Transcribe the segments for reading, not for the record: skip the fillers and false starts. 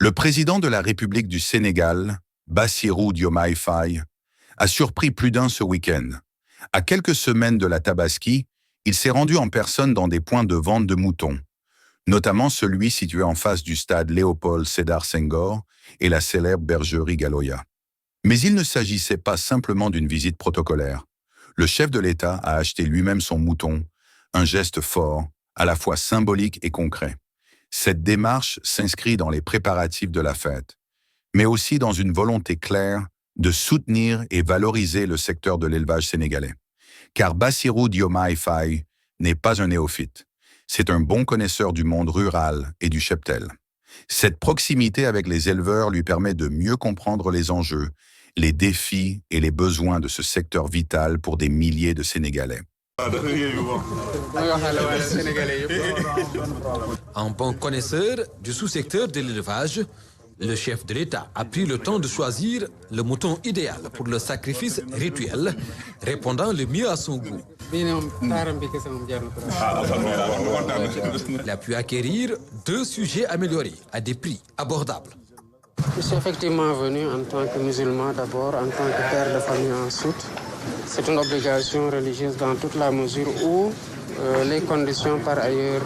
Le président de la République du Sénégal, Bassirou Diomaye Faye, a surpris plus d'un ce week-end. À quelques semaines de la Tabaski, il s'est rendu en personne dans des points de vente de moutons, notamment celui situé en face du stade Léopold Sédar Senghor et la célèbre bergerie Galoya. Mais il ne s'agissait pas simplement d'une visite protocolaire. Le chef de l'État a acheté lui-même son mouton, un geste fort, à la fois symbolique et concret. Cette démarche s'inscrit dans les préparatifs de la fête, mais aussi dans une volonté claire de soutenir et valoriser le secteur de l'élevage sénégalais. Car Bassirou Diomaye Faye n'est pas un néophyte. C'est un bon connaisseur du monde rural et du cheptel. Cette proximité avec les éleveurs lui permet de mieux comprendre les enjeux, les défis et les besoins de ce secteur vital pour des milliers de Sénégalais. Un bon connaisseur du sous-secteur de l'élevage, le chef de l'État a pris le temps de choisir le mouton idéal pour le sacrifice rituel, répondant le mieux à son goût. Il a pu acquérir 2 sujets améliorés à des prix abordables. Je suis effectivement venu en tant que musulman d'abord, en tant que père de famille ensuite. C'est une obligation religieuse dans toute la mesure où les conditions par ailleurs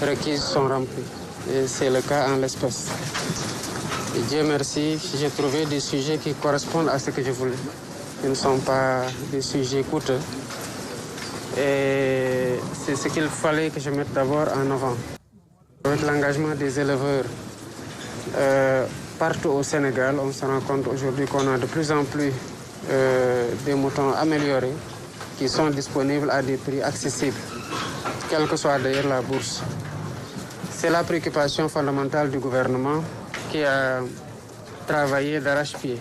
requises sont remplies. Et c'est le cas en l'espèce. Et Dieu merci, j'ai trouvé des sujets qui correspondent à ce que je voulais. Ils ne sont pas des sujets coûteux. Et c'est ce qu'il fallait que je mette d'abord en avant. Avec l'engagement des éleveurs partout au Sénégal, on se rend compte aujourd'hui qu'on a de plus en plus des moutons améliorés qui sont disponibles à des prix accessibles, quelle que soit d'ailleurs la bourse. C'est la préoccupation fondamentale du gouvernement qui a travaillé d'arrache-pied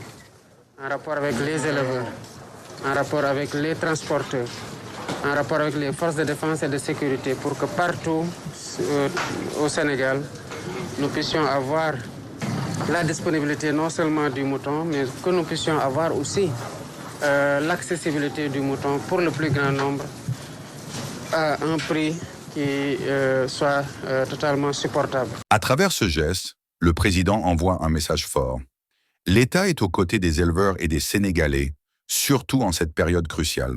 en rapport avec les éleveurs, en rapport avec les transporteurs, en rapport avec les forces de défense et de sécurité pour que partout au Sénégal, nous puissions avoir la disponibilité non seulement du mouton, mais que nous puissions avoir aussi l'accessibilité du mouton pour le plus grand nombre à un prix qui soit totalement supportable. À travers ce geste, le président envoie un message fort. L'État est aux côtés des éleveurs et des Sénégalais, surtout en cette période cruciale.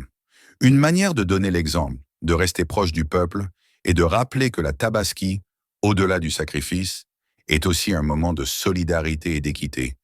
Une manière de donner l'exemple, de rester proche du peuple et de rappeler que la Tabaski, au-delà du sacrifice, est aussi un moment de solidarité et d'équité,